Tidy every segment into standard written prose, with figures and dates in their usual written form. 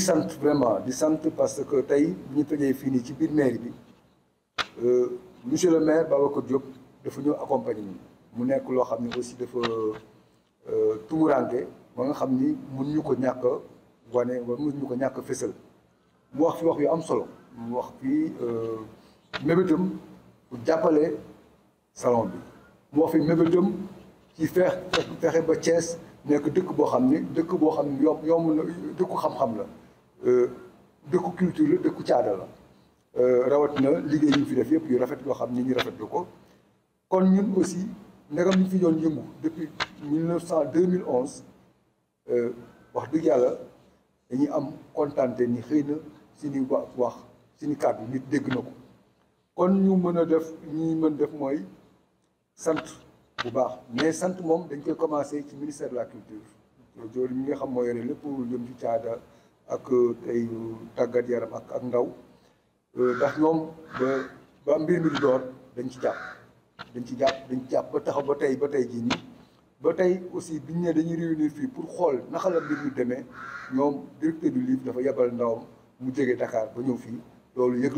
sant vraiment di sant parce que tey ñu tëjee fii nii ci biir mairie bi monsieur le maire Babacar Diop dafa ñëw accompagner ñu mu nekk loo xam ne aussi dafa tumuranke ba nga xam ni mun ñu ko ñàkk wane wala mun ñu ko ñàkk fësal mu wax fi wax yu am solo mu wax fii mébétam pour jàppale salon bi mu wax fi mébétam ci fexe ba Thiès nekk dëkk boo xam ni yomb na dëkku xam-xam la dëkku culture la dëkku caada la rawat na liggéey yi ñu fi def yëpp yu rafet yoo xam ni ñu rafetlu ko kon ñun aussi ndegam ñu fi doon yëngu depuis 2011 wax dëgg yàlla dañuy am kontaante ni xëy na suñu wax suñu kàddu nit dégg na ko kon ñu mën a def ñi mën def mooy sant bu baax mais sant moom dañ koy commencé ci ministère de la culture jooju mi nga xam moo yore lépp jëm ci caada ak tey tàggat yaram ak ndaw ndax ñoom ba mbir mi di door dañ ci jàpp ba taxaw ba tey jii nii ba tey aussi biñ ne dañuy réunir fii pour xool naka la mbir mi demee ñoom directeur du livre dafa yebal ndawam mu jógee Dakar ba ñëw fii loolu yëg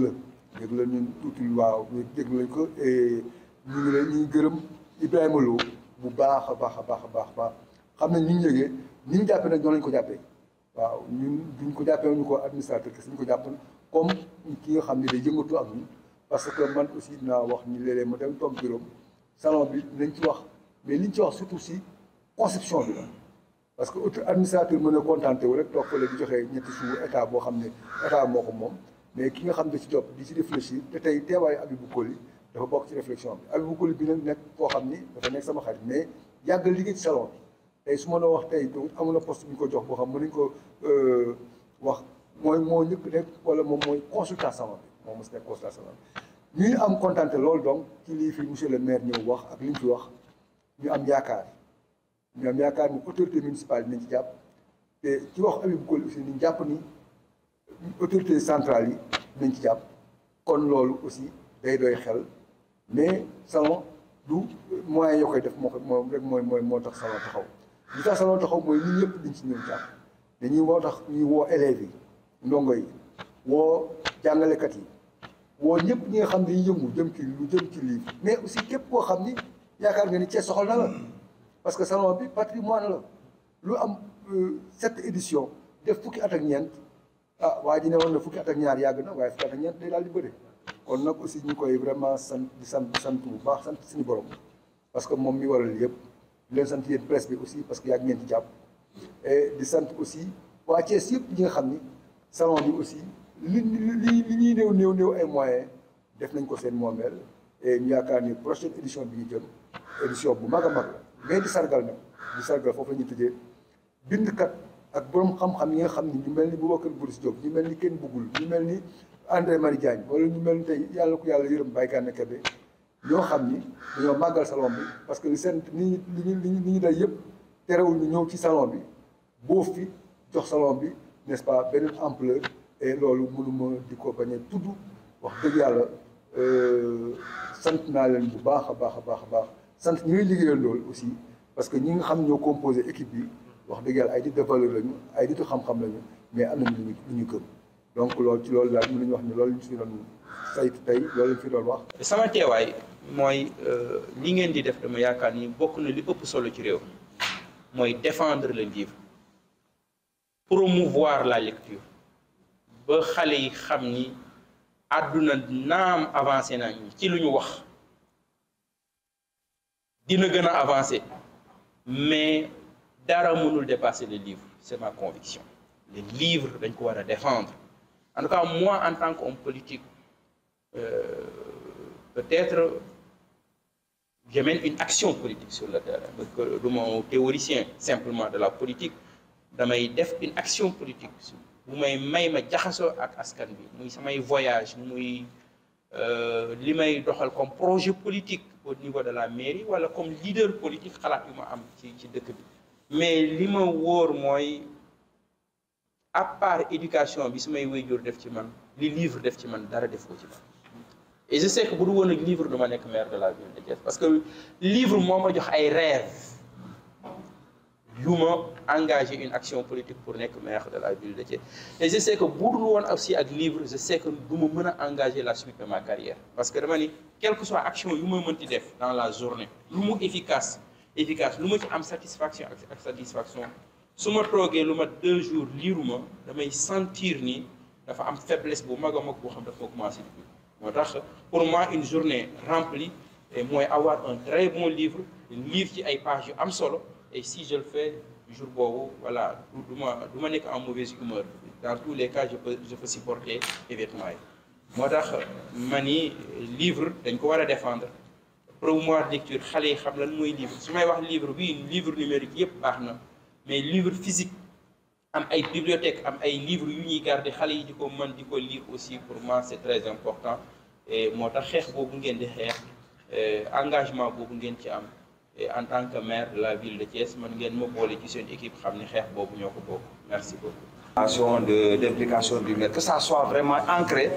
la ñun tuuti waaw yëg lañ ko et ñu ngi gërëm Ibrahima Lo bu baax a baax xam ne ñu yëgee ni ñu jàppee nag ñoo lañ ko jàppee waaw ñun duñ ko jàppee ñu ko administrateur kese ñu ko jàpp comme ki nga xam ne day yëngatu ak ñun parce que man aussi dinaa wax ni léeg-léeg ma dem toog bureau salon bi nañ ci wax mais liñ ci wax surtout si conception bi la parce que autre administrateur mën a contenté wu rek toog fële di joxe ñetti sous état boo xam ne état moo ko moom mais ki nga xam ne ci job di ci réfléchir te tey teewaayu Habibou Koli dafa bokk ci réflexion bi Habibou Koli bi nag nekk koo xam ni dafa nekk sama xarit mais yàggal liggéey ci salon bi tey su ma la wax tey amul na poste bu ñu ko jox boo xam mën nañu ko wax moo ñëpp nekk wala moom mooy consultant salon bi moom mos nekk consultant salon bi ñuy am contenté loolu donc ci lii fi monsieur le maire ñëw wax ak li ñu fi wax ñu am yaakaar ni autorité municipale yi nañ ci jàpp te ci wax Habibou Koli aussi ni jàpp ni autorité centrale yi nañ ci jàpp kon loolu aussi day doy xel mais salon du moyen yoo koy def moom rek moo tax salon taxaw li tax salon taxaw mooy ñun ñëpp dañ ci ñëw jàpp dañuy woo tax ñuy woo élèves yi ndongo yi woo jàngalekat yi woo ñëpp ñi nga xam ne dañuy yëngu jëm ci livre mais aussi képp koo xam ni yaakaar nga ni Thiès soxal na la parce que salon bi patrimoine la lu am 7 édition def fukki at ak ñeent waa ji ne woon na fukki at ak ñaar yàgg na waaye fukki at ak ñeent day daal di bëri kon nag aussi ñu koy vraiment sant bu baax sant suñu borom parce que moom mi waral yëpp di leen sant yéen presse bi aussi parce que yàgg ngeen ci jàpp et di sant aussi waa Thiès yëpp ñi nga xam ni salon bi aussi li ñuy néew ay moyens def nañ ko seen moomeel et ñu yaakaar ni prochaine édition bi ñu jëm édition bu mag a mag la mais di sargal foofu la ñuy tëjee bindkat ak borom xam-xam yi nga xam ni ñu mel ni Boubacar Boris Diop ñu mel ni kenn bëggul ñu mel ni André Marie Diagne wala ñu mel ni tey yàlla ko yàlla yërëm Baye Gana Kébé ñoo xam ni dañoo màggal salon bi parce que seen li ñu day yëpp terewul ñu ñëw ci salon bi boof fi jox salon bi n'est-ce pas beneen ampleur et loolu mënuma di ko bañ a tudd wax dëgg yàlla sant naa leen bu baax a baax sant ñuy liggéeyal loolu aussi parce que ñi nga xam ñoo composé équipe bi wax dëgg yàlla ay nit de valeur lañu ay nitu xam-xam lañu mais am nañu lu ñu gëm donc loolu ci loolu daal mën nañu wax ni loolu ñu fi doon saytu tey loolu lañu fi doon wax. sama teewaay mooy li ngeen di def dama yaakaar ni bokk na li ëpp solo ci réew mooy défendre le livre promouvoir la lecture ba xale yi xam ni àdduna naam avancé nañu ci lu ñu wax dina gën a avancé mais dara mënul dépasser le livre c'est ma conviction le livre dañ ko war a défendre en tout cas moi en tant qu'homme politique peut-être je mène une action politique sur le terrain parce que du ma théoricien simplement de la politique damay def une action politique bu may ma jaxasoo ak askan bi muy samay voyage muy li may doxal comme projet politique au niveau de la mairie wala comme leader politique xalaat yu ma am ci dëkk bi mais li ma wóor mooy à part éducation bi samay waajur def ci man li livre def ci man dara def ko ci man et je sais que bu du woon ak livre duma nekk maire de la ville de Thiès parce que livre moo ma jox ay rêve engager une action politique pour être maire de la ville de Thiès. Et je sais que pour aussi avec livre, je sais que je peux engager la suite de ma carrière. Parce que quelle que soit l'action que je fais dans la journée, efficace, lu ma ci am satisfaction ak satisfaction su ma toogee lu ma 2 jours liiruma damay sentir ni dafa am faiblesse bu mag a mag boo xam dafa ma commencé di moo tax pour moi une journée remplie et mooy avoir un très bon livre ci ay pages yu am solo et si je le fais jour boobu voilà du ma nekk en mauvaise humeur dans tous les cas je peux supporter événement yi moo tax ma ni livre dañ ko war a défendre promouvoir lecture xale yi xam lan mooy livre su may wax livre bi livre numérique yëpp baax na mais livre physique am ay bibliothèque am ay livres yu ñuy garder xale yi di ko mën di ko lire aussi pour moi c'est très important et moo tax xeex boobu ngeen di xeex engagement boobu ngeen ci am et en tant que maire de la ville de Thiès man ngeen ma boole ci seen équipe xam ni xeex boobu ñoo ko bokk merci beaucoup. D'implication du maire, que ça soit vraiment ancré,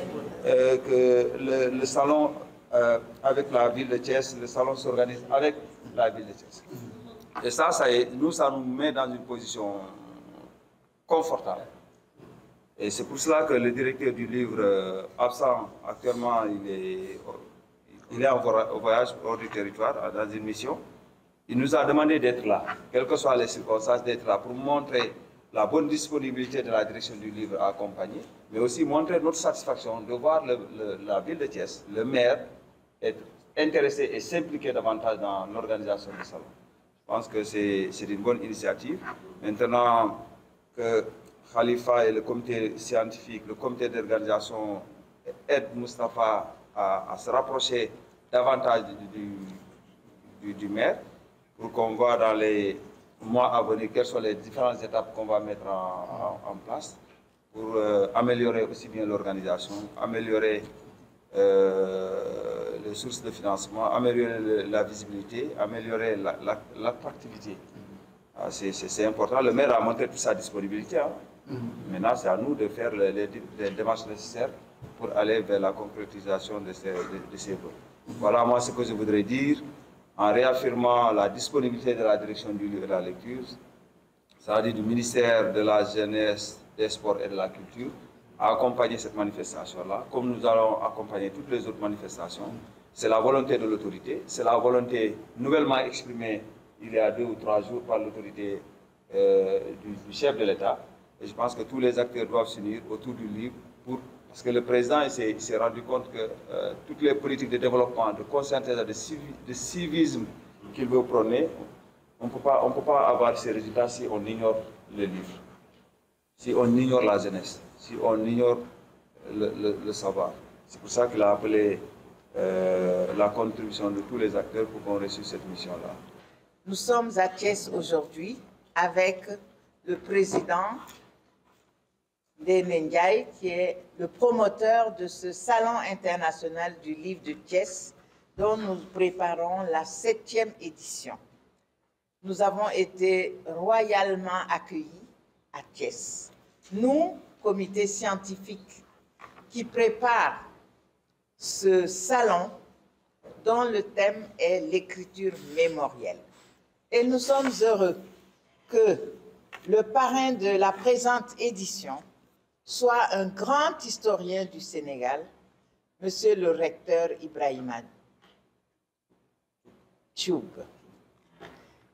que le salon avec la ville de Thiès, le salon s'organise avec la ville de Thiès. Et ça nous met dans une position confortable. Et c'est pour cela que le directeur du livre, absent actuellement, il est en voyage hors du territoire, dans une mission. Il nous a demandé d'être là, quelles que soient les circonstances, d'être là pour montrer la bonne disponibilité de la direction du livre à accompagner, mais aussi montrer notre satisfaction de voir la ville de Thiès, le maire, être intéressé et s'impliquer davantage dans l'organisation du salon. Je pense que c'est une bonne initiative. Maintenant que Khalifa et le comité scientifique, le comité d'organisation aident Moustapha à se rapprocher davantage du maire, pour qu'on voit dans les mois à venir quelles sont les différentes étapes qu'on va mettre en place pour améliorer aussi bien l'organisation, améliorer les sources de financement, améliorer la visibilité, améliorer l'attractivité. C'est important. Le maire a montré toute sa disponibilité. Hein. Maintenant, c'est à nous de faire les démarches nécessaires pour aller vers la concrétisation de ces vœux. Voilà, moi, ce que je voudrais dire, en réaffirmant la disponibilité de la direction du livre et de la lecture, c'est-à-dire du ministère de la Jeunesse, des Sports et de la Culture, à accompagner cette manifestation-là, comme nous allons accompagner toutes les autres manifestations. C'est la volonté de l'autorité, c'est la volonté nouvellement exprimée il y a 2 ou 3 jours par l'autorité du chef de l'État. Et je pense que tous les acteurs doivent s'unir autour du livre parce que le président s'est rendu compte que toutes les politiques de développement, de conscientisation, de civisme qu'il veut prôner, on ne peut pas avoir ces résultats si on ignore le livre, si on ignore la jeunesse, si on ignore le savoir. C'est pour ça qu'il a appelé la contribution de tous les acteurs pour qu'on réussisse cette mission-là. Nous sommes à Thiès aujourd'hui avec le président Ndéné Ndiaye, qui est le promoteur de ce Salon international du livre de Thiès, dont nous préparons la 7e édition. Nous avons été royalement accueillis à Thiès. Nous, comité scientifique qui prépare ce salon, dont le thème est l'écriture mémorielle. Et nous sommes heureux que le parrain de la présente édition soit un grand historien du Sénégal, Monsieur le recteur Ibrahima Thioub,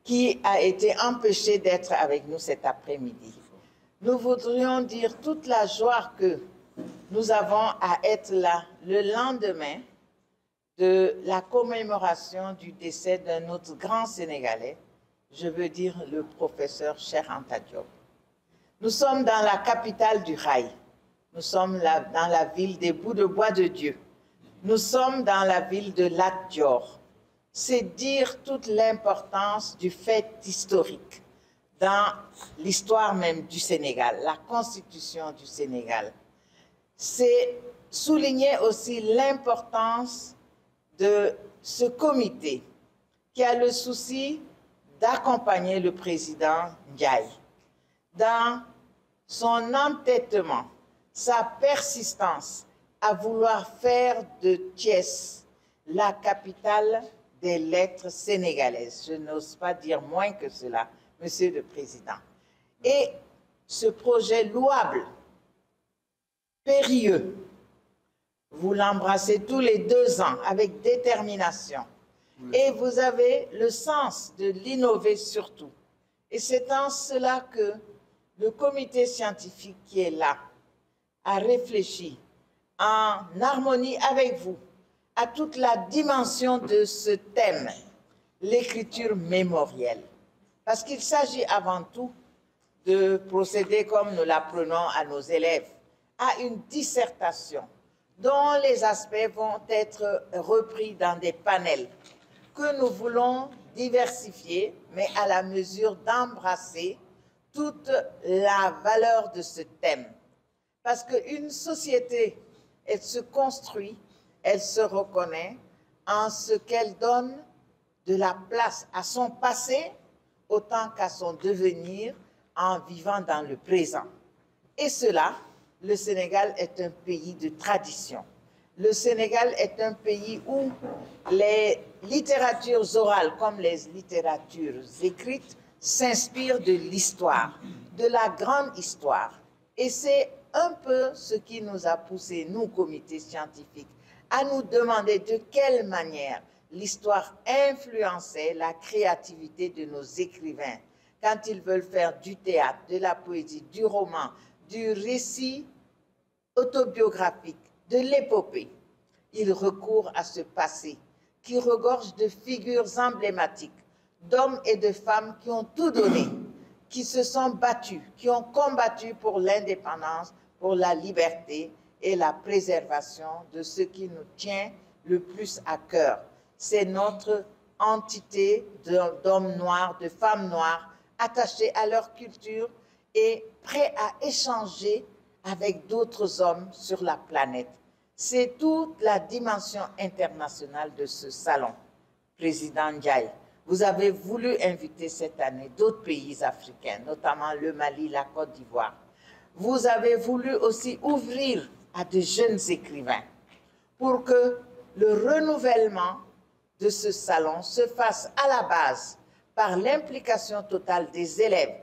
qui a été empêché d'être avec nous cet après-midi. Nous voudrions dire toute la joie que nous avons à être là le lendemain de la commémoration du décès d'un autre grand Sénégalais, je veux dire le professeur Cheikh Anta Diop. Nous sommes dans la capitale du rail. Nous sommes dans la ville des Bouts de Bois de Dieu. Nous sommes dans la ville de Lat Dior. C'est dire toute l'importance du fait historique dans l'histoire même du Sénégal, la constitution du Sénégal. C'est souligner aussi l'importance de ce comité qui a le souci d'accompagner le président Ndiaye dans son entêtement, sa persistance à vouloir faire de Thiès la capitale des lettres sénégalaises. Je n'ose pas dire moins que cela, Monsieur le Président. Et ce projet louable, périlleux, vous l'embrassez tous les 2 ans avec détermination. Et vous avez le sens de l'innover surtout. Et c'est en cela que le comité scientifique qui est là a réfléchi en harmonie avec vous à toute la dimension de ce thème, l'écriture mémorielle. Parce qu'il s'agit avant tout de procéder, comme nous l'apprenons à nos élèves, à une dissertation dont les aspects vont être repris dans des panels que nous voulons diversifier, mais à la mesure d'embrasser toute la valeur de ce thème. Parce qu'une société, elle se construit, elle se reconnaît en ce qu'elle donne de la place à son passé autant qu'à son devenir en vivant dans le présent. Et cela, le Sénégal est un pays de tradition. Le Sénégal est un pays où les littératures orales comme les littératures écrites s'inspirent de l'histoire, de la grande histoire. Et c'est un peu ce qui nous a poussé, nous, comités scientifiques, à nous demander de quelle manière l'histoire influençait la créativité de nos écrivains quand ils veulent faire du théâtre, de la poésie, du roman, du récit autobiographique, de l'épopée. Ils recourent à ce passé qui regorge de figures emblématiques, d'hommes et de femmes qui ont tout donné, qui se sont battus, qui ont combattu pour l'indépendance, pour la liberté et la préservation de ce qui nous tient le plus à cœur. C'est notre entité d'hommes noirs, de femmes noires, attachés à leur culture et prêts à échanger avec d'autres hommes sur la planète. C'est toute la dimension internationale de ce salon. Président Ndiaye, vous avez voulu inviter cette année d'autres pays africains, notamment le Mali, la Côte d'Ivoire. Vous avez voulu aussi ouvrir à de jeunes écrivains pour que le renouvellement de ce salon se fasse à la base par l'implication totale des élèves.